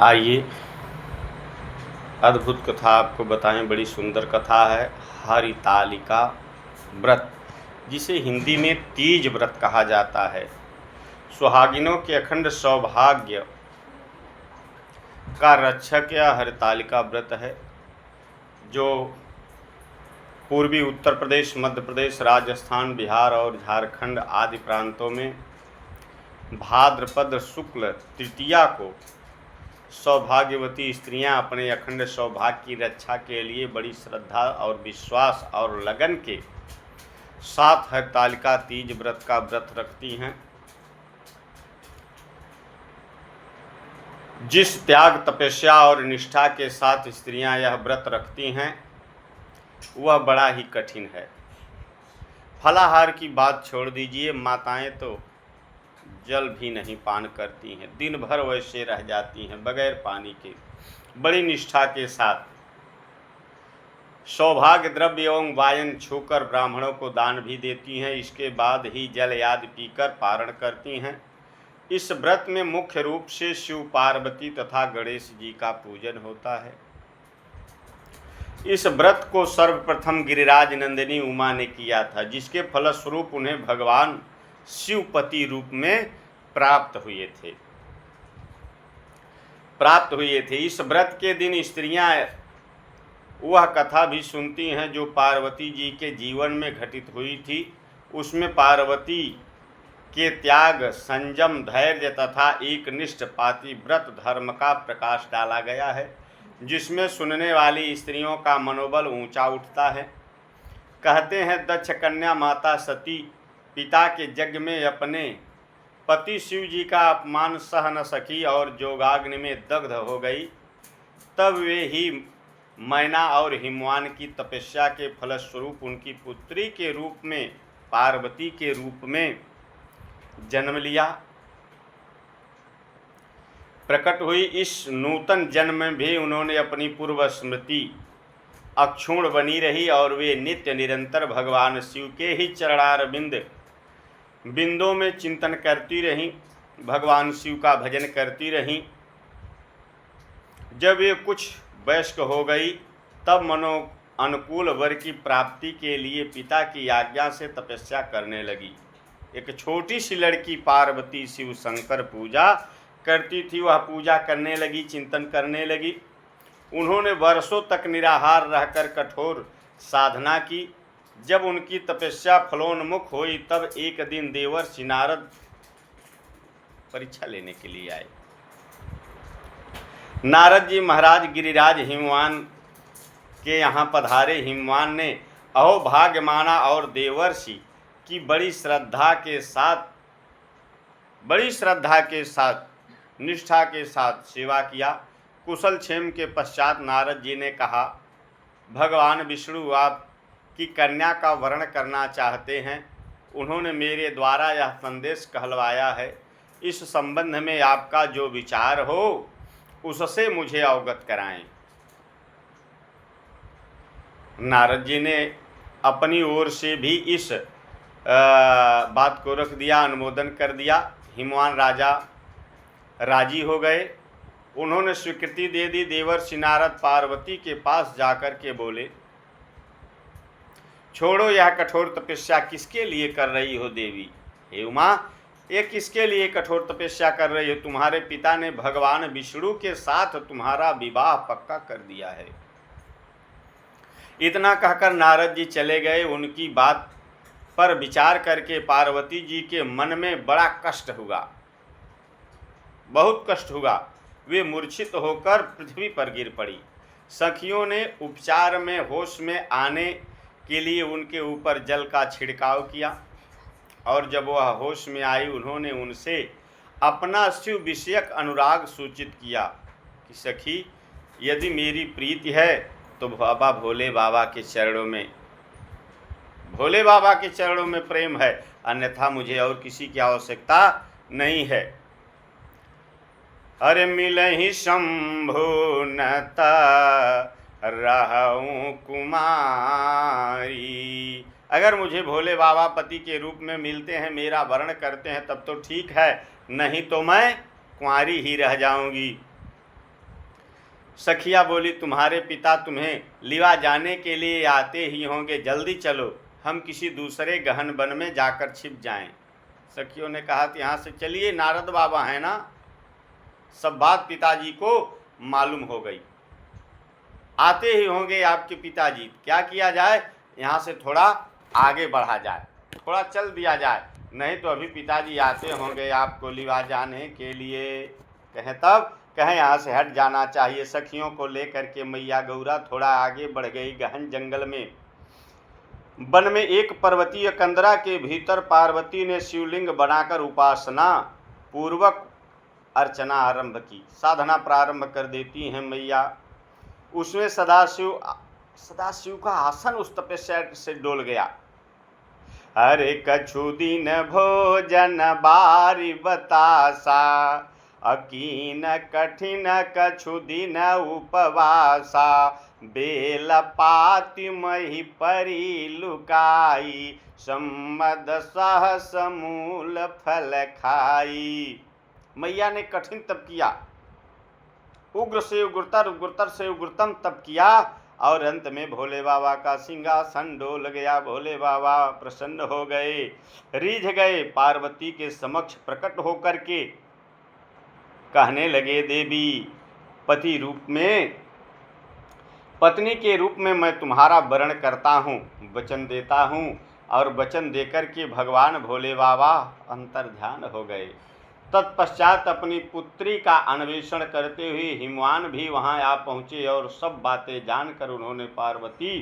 आइए अद्भुत कथा आपको बताएं। बड़ी सुंदर कथा है। हरितालिका व्रत, जिसे हिंदी में तीज व्रत कहा जाता है, सुहागिनों के अखंड सौभाग्य का रक्षक यह हरितालिका व्रत है, जो पूर्वी उत्तर प्रदेश, मध्य प्रदेश, राजस्थान, बिहार और झारखंड आदि प्रांतों में भाद्रपद शुक्ल तृतीया को सौभाग्यवती स्त्रियां अपने अखंड सौभाग्य की रक्षा के लिए बड़ी श्रद्धा और विश्वास और लगन के साथ हरितालिका तीज व्रत का व्रत रखती हैं। जिस त्याग, तपस्या और निष्ठा के साथ स्त्रियां यह व्रत रखती हैं वह बड़ा ही कठिन है। फलाहार की बात छोड़ दीजिए, माताएं तो जल भी नहीं पान करती हैं, दिन भर वैसे रह जाती हैं बगैर पानी के। बड़ी निष्ठा के साथ सौभाग्य द्रव्य एवं वायन छूकर ब्राह्मणों को दान भी देती हैं। इसके बाद ही जल आदि पीकर पारण करती हैं। इस व्रत में मुख्य रूप से शिव, पार्वती तथा गणेश जी का पूजन होता है। इस व्रत को सर्वप्रथम गिरिराज नंदिनी उमा ने किया था, जिसके फलस्वरूप उन्हें भगवान शिवपति रूप में प्राप्त हुए थे। इस व्रत के दिन स्त्रियां वह कथा भी सुनती हैं जो पार्वती जी के जीवन में घटित हुई थी। उसमें पार्वती के त्याग, संयम, धैर्य तथा एकनिष्ठ पातिव्रत धर्म का प्रकाश डाला गया है, जिसमें सुनने वाली स्त्रियों का मनोबल ऊंचा उठता है। कहते हैं, दक्ष कन्या माता सती पिता के यज्ञ में अपने पति शिव जी का अपमान सह न सकी और जोगाग्नि में दग्ध हो गई। तब वे ही मैना और हिमवान की तपस्या के फलस्वरूप उनकी पुत्री के रूप में, पार्वती के रूप में जन्म लिया, प्रकट हुई। इस नूतन जन्म में भी उन्होंने अपनी पूर्व स्मृति अक्षुण्ण बनी रही और वे नित्य निरंतर भगवान शिव के ही चरणार बिंदों में चिंतन करती रहीं, भगवान शिव का भजन करती रहीं। जब वे कुछ वयस्क हो गई तब मनो अनुकूल वर की प्राप्ति के लिए पिता की आज्ञा से तपस्या करने लगी। एक छोटी सी लड़की पार्वती शिव शंकर पूजा करती थी, वह पूजा करने लगी, चिंतन करने लगी। उन्होंने वर्षों तक निराहार रहकर कठोर साधना की। जब उनकी तपस्या फलोन्मुख हुई तब एक दिन देवर्षि नारद परीक्षा लेने के लिए आए। नारद जी महाराज गिरिराज हिमवान के यहाँ पधारे। हिमवान ने अहोभाग्य माना और देवर्षि की बड़ी श्रद्धा के साथ निष्ठा के साथ सेवा किया। कुशल क्षेम के पश्चात नारद जी ने कहा, भगवान विष्णु आपकी कन्या का वरण करना चाहते हैं। उन्होंने मेरे द्वारा यह संदेश कहलवाया है। इस संबंध में आपका जो विचार हो उससे मुझे अवगत कराएं। नारद जी ने अपनी ओर से भी इस बात को रख दिया, अनुमोदन कर दिया। हिमवान राजा राजी हो गए। उन्होंने स्वीकृति दे दी। देवर्षि नारद पार्वती के पास जाकर के बोले, छोड़ो, यह कठोर तपस्या किसके लिए कर रही हो देवी? हे उमा, ये किसके लिए कठोर तपस्या कर रही हो? तुम्हारे पिता ने भगवान विष्णु के साथ तुम्हारा विवाह पक्का कर दिया है। इतना कहकर नारद जी चले गए। उनकी बात पर विचार करके पार्वती जी के मन में बड़ा कष्ट हुआ, बहुत कष्ट हुआ। वे मूर्छित होकर पृथ्वी पर गिर पड़ी। सखियों ने उपचार में होश में आने के लिए उनके ऊपर जल का छिड़काव किया और जब वह होश में आई उन्होंने उनसे अपना शिव विषयक अनुराग सूचित किया कि सखी, यदि मेरी प्रीति है तो बाबा भोले बाबा के चरणों में प्रेम है, अन्यथा मुझे और किसी की आवश्यकता नहीं है। अरे मिलहि शंभु नता रहूं कुमारी। अगर मुझे भोले बाबा पति के रूप में मिलते हैं, मेरा वर्ण करते हैं, तब तो ठीक है, नहीं तो मैं कुंवारी ही रह जाऊंगी। सखिया बोली, तुम्हारे पिता तुम्हें लिवा जाने के लिए आते ही होंगे, जल्दी चलो, हम किसी दूसरे गहन वन में जाकर छिप जाएं। सखियों ने कहा कि यहाँ से चलिए, नारद बाबा हैं ना। सब बात पिताजी को मालूम हो गई। आते ही होंगे आपके पिताजी, क्या किया जाए, यहाँ से थोड़ा आगे बढ़ा जाए, थोड़ा चल दिया जाए, नहीं तो अभी पिताजी आते होंगे आपको लिवा जाने के लिए। कहें यहाँ से हट जाना चाहिए। सखियों को लेकर के मैया गौरा थोड़ा आगे बढ़ गई। गहन जंगल में, वन में एक पर्वतीय कंदरा के भीतर पार्वती ने शिवलिंग बनाकर उपासना पूर्वक अर्चना आरंभ की। साधना प्रारंभ कर देती हैं मैया। उसमें सदाशिव का आसन उस तपस्या से डोल गया। अरे कछु दिन भोजन बारी बतासा, अकीन कठिन कछु दिन उपवासा, बेल पाति मही परी लुकाई, सम्मद सहस मूल फल खाई। मैया ने कठिन तप किया, उग्र से उग्रतर, उग्रतर से उग्रतम तप किया, और अंत में भोले बाबा का सिंहासन डोल गया। भोले बाबा प्रसन्न हो गए, रीझ गए। पार्वती के समक्ष प्रकट होकर के कहने लगे, देवी, पति रूप में, पत्नी के रूप में मैं तुम्हारा वरण करता हूँ, वचन देता हूँ। और वचन देकर के भगवान भोले बाबा अंतर्ध्यान हो गए। तत्पश्चात अपनी पुत्री का अन्वेषण करते हुए हिमवान भी वहां आ पहुँचे, और सब बातें जानकर उन्होंने पार्वती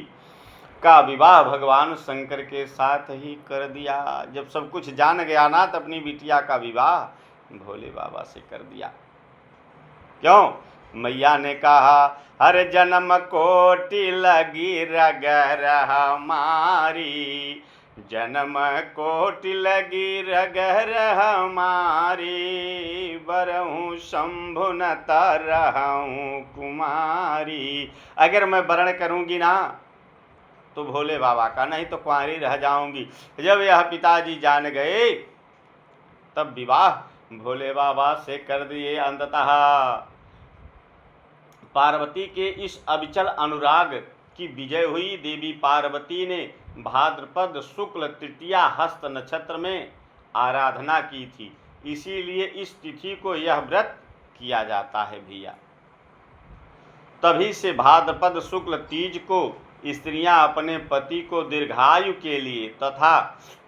का विवाह भगवान शंकर के साथ ही कर दिया। जब सब कुछ जान गया ना, तो अपनी बिटिया का विवाह भोले बाबा से कर दिया। क्यों? मैया ने कहा, हर जन्म कोटि लगी रगर हमारी, जन्म कोटि लगी रगर हमारी, बरहूँ शंभु न तरहूँ कुमारी। अगर मैं वरण करूँगी ना तो भोले बाबा का, नहीं तो कुंवारी रह जाऊंगी। जब यह पिताजी जान गए, तब विवाह भोले बाबा से कर दिए। अंततः पार्वती के इस अविचल अनुराग की विजय हुई। देवी पार्वती ने भाद्रपद शुक्ल तृतीया हस्त नक्षत्र में आराधना की थी, इसीलिए इस तिथि को यह व्रत किया जाता है भैया। तभी से भाद्रपद शुक्ल तीज को स्त्रियां अपने पति को दीर्घायु के लिए तथा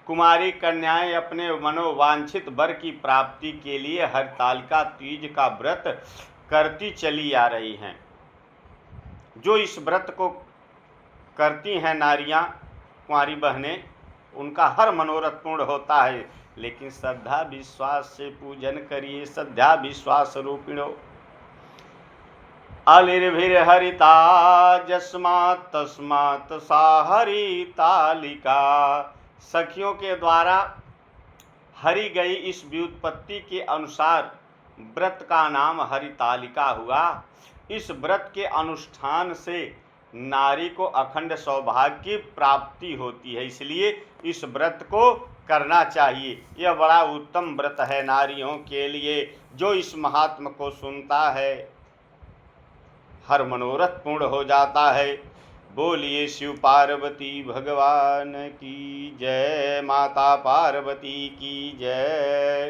कुमारी कन्याएं अपने मनोवांछित वर की प्राप्ति के लिए हरतालिका तीज का व्रत करती चली आ रही हैं। जो इस व्रत को करती हैं नारियां, कुंवारी बहनें, उनका हर मनोरथ पूर्ण होता है। लेकिन श्रद्धा विश्वास से पूजन करिए। श्रद्धा विश्वास रूपिणो अलिर्भिर हरिता जस्मात् तस्मात् सा हरितालिका। सखियों के द्वारा हरि गई इस व्युत्पत्ति के अनुसार व्रत का नाम हरितालिका हुआ। इस व्रत के अनुष्ठान से नारी को अखंड सौभाग्य की प्राप्ति होती है, इसलिए इस व्रत को करना चाहिए। यह बड़ा उत्तम व्रत है नारियों के लिए। जो इस महात्म को सुनता है हर मनोरथ पूर्ण हो जाता है। बोलिए शिव पार्वती भगवान की जय। माता पार्वती की जय।